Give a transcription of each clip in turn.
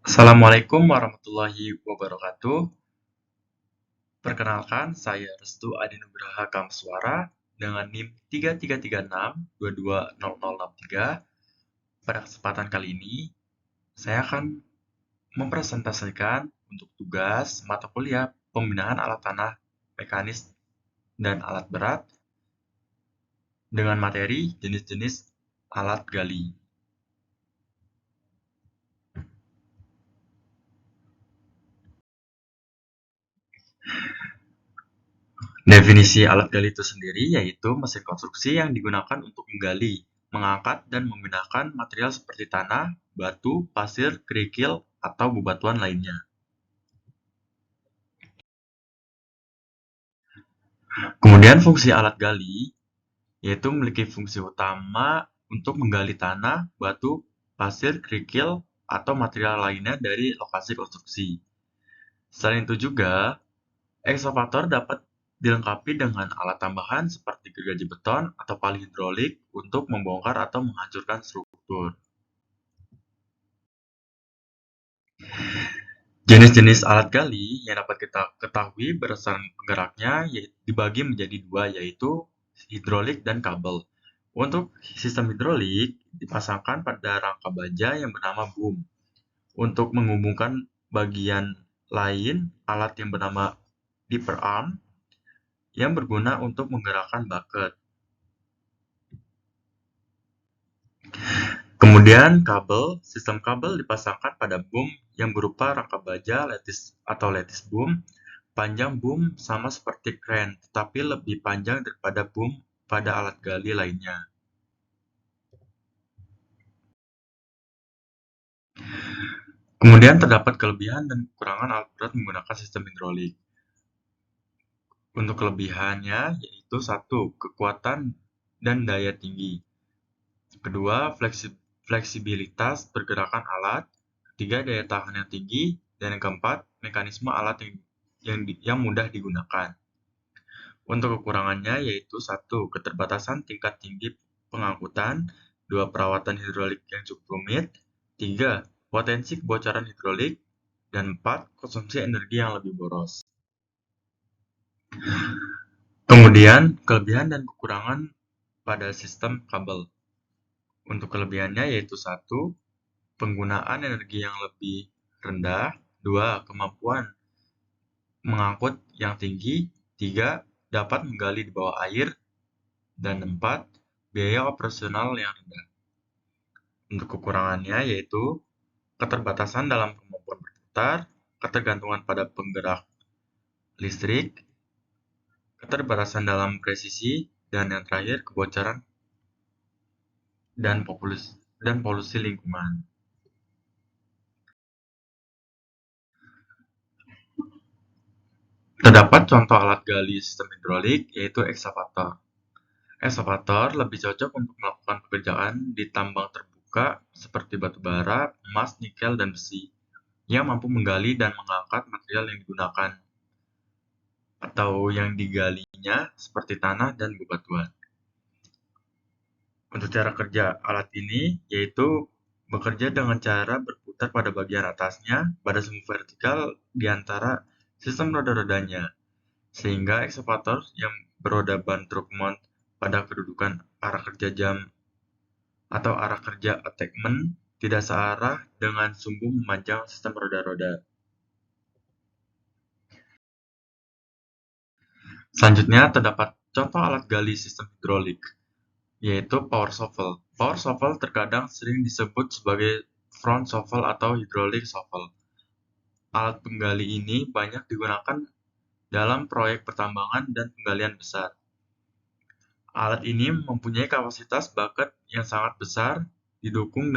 Assalamualaikum warahmatullahi wabarakatuh. Perkenalkan, saya Restu Adi Nugraha Kamswara dengan NIM 3336220063. Pada kesempatan kali ini, saya akan mempresentasikan untuk tugas mata kuliah pembinaan alat tanah mekanis dan alat berat dengan materi jenis-jenis alat gali. Definisi alat gali itu sendiri yaitu mesin konstruksi yang digunakan untuk menggali, mengangkat, dan memindahkan material seperti tanah, batu, pasir, kerikil, atau bebatuan lainnya. Kemudian fungsi alat gali yaitu memiliki fungsi utama untuk menggali tanah, batu, pasir, kerikil, atau material lainnya dari lokasi konstruksi. Selain itu juga, ekskavator dapat dilengkapi dengan alat tambahan seperti gergaji beton atau pali hidrolik untuk membongkar atau menghancurkan struktur. Jenis-jenis alat gali yang dapat kita ketahui berdasarkan penggeraknya dibagi menjadi dua, yaitu hidrolik dan kabel. Untuk sistem hidrolik dipasangkan pada rangka baja yang bernama boom. Untuk menghubungkan bagian lain, alat yang bernama dipper arm yang berguna untuk menggerakkan bucket. Kemudian sistem kabel dipasangkan pada boom yang berupa rangka baja lattice boom. Panjang boom sama seperti crane, tetapi lebih panjang daripada boom pada alat gali lainnya. Kemudian terdapat kelebihan dan kekurangan alat berat menggunakan sistem hidrolik. Untuk kelebihannya yaitu 1. Kekuatan dan daya tinggi. Kedua, fleksibilitas pergerakan alat. Ketiga, daya tahan yang tinggi. Dan yang keempat, mekanisme alat yang mudah digunakan. Untuk kekurangannya yaitu 1. Keterbatasan tingkat tinggi pengangkutan. 2. Perawatan hidrolik yang cukup rumit. 3. Potensi kebocoran hidrolik. Dan 4. Konsumsi energi yang lebih boros. Kemudian, kelebihan dan kekurangan pada sistem kabel. Untuk kelebihannya yaitu 1. Penggunaan energi yang lebih rendah. 2. Kemampuan mengangkut yang tinggi. 3. Dapat menggali di bawah air. Dan 4. Biaya operasional yang rendah. Untuk kekurangannya yaitu keterbatasan dalam kemampuan berputar, ketergantungan pada penggerak listrik, keterbatasan dalam presisi, dan yang terakhir kebocoran dan polusi lingkungan. Terdapat contoh alat gali sistem hidrolik yaitu ekskavator. Ekskavator lebih cocok untuk melakukan pekerjaan di tambang terbuka seperti batu bara, emas, nikel, dan besi, yang mampu menggali dan mengangkat material yang digunakan atau yang digalinya seperti tanah dan bebatuan. Untuk cara kerja alat ini yaitu bekerja dengan cara berputar pada bagian atasnya pada semu vertikal di antara sistem roda-rodanya, sehingga ekskavator yang beroda ban truk mount pada kedudukan arah kerja jam atau arah kerja attachment tidak searah dengan sumbu memanjang sistem roda-roda. Selanjutnya terdapat contoh alat gali sistem hidrolik, yaitu power shovel. Power shovel terkadang sering disebut sebagai front shovel atau hydraulic shovel. Alat penggali ini banyak digunakan dalam proyek pertambangan dan penggalian besar. Alat ini mempunyai kapasitas bucket yang sangat besar, didukung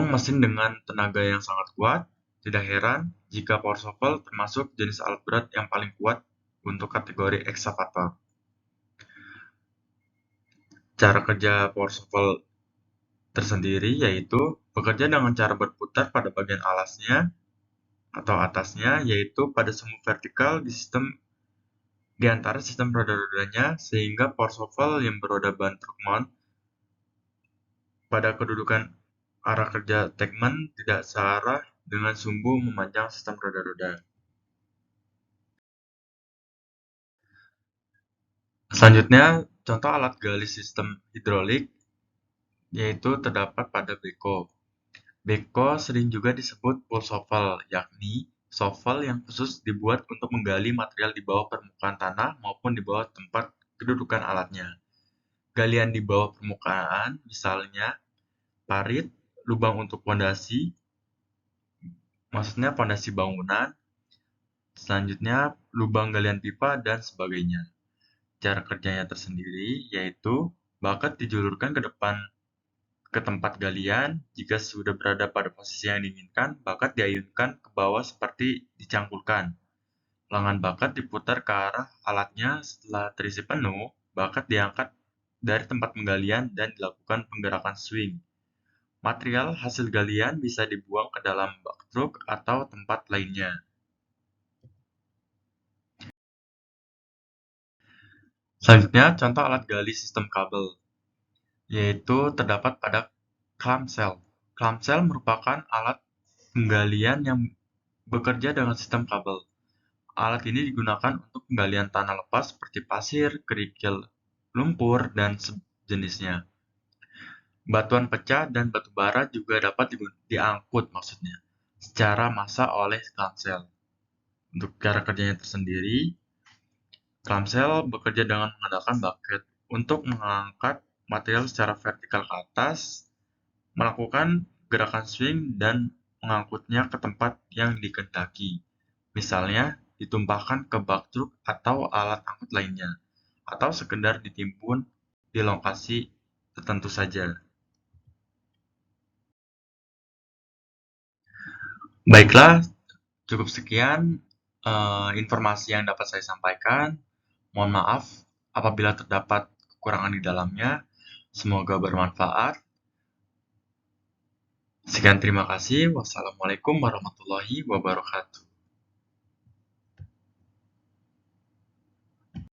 mesin dengan tenaga yang sangat kuat. Tidak heran jika power shovel termasuk jenis alat berat yang paling kuat untuk kategori ekskavator. Cara kerja power shovel tersendiri yaitu bekerja dengan cara berputar pada bagian alasnya atau atasnya, yaitu pada semu vertikal di antara sistem roda-rodanya, sehingga power shovel yang beroda ban truk mount pada kedudukan arah kerja Tekmen tidak searah dengan sumbu memanjang sistem roda-roda. Selanjutnya, contoh alat gali sistem hidrolik yaitu terdapat pada beko. Beko sering juga disebut pool shovel, yakni shovel yang khusus dibuat untuk menggali material di bawah permukaan tanah maupun di bawah tempat kedudukan alatnya. Galian di bawah permukaan, misalnya parit, lubang untuk pondasi, maksudnya pondasi bangunan, selanjutnya lubang galian pipa, dan sebagainya. Cara kerjanya tersendiri yaitu bakat dijulurkan ke depan ke tempat galian. Jika sudah berada pada posisi yang diinginkan, bakat diayunkan ke bawah seperti dicangkulkan. Lengan bakat diputar ke arah alatnya. Setelah terisi penuh, bakat diangkat dari tempat penggalian dan dilakukan penggerakan swing. Material hasil galian bisa dibuang ke dalam bak truk atau tempat lainnya. Selanjutnya, contoh alat gali sistem kabel, yaitu terdapat pada clamshell. Clamshell merupakan alat penggalian yang bekerja dengan sistem kabel. Alat ini digunakan untuk penggalian tanah lepas seperti pasir, kerikil, lumpur, dan sejenisnya. Batuan pecah dan batu bara juga dapat diangkut maksudnya secara massal oleh clamshell. Untuk cara kerjanya tersendiri, clamshell bekerja dengan mengandalkan bucket untuk mengangkat material secara vertikal ke atas, melakukan gerakan swing, dan mengangkutnya ke tempat yang dikehendaki. Misalnya, ditumpahkan ke bak truk atau alat angkut lainnya, atau sekedar ditimbun di lokasi tertentu saja. Baiklah, cukup sekian informasi yang dapat saya sampaikan. Mohon maaf apabila terdapat kekurangan di dalamnya. Semoga bermanfaat. Sekian terima kasih. Wassalamualaikum warahmatullahi wabarakatuh.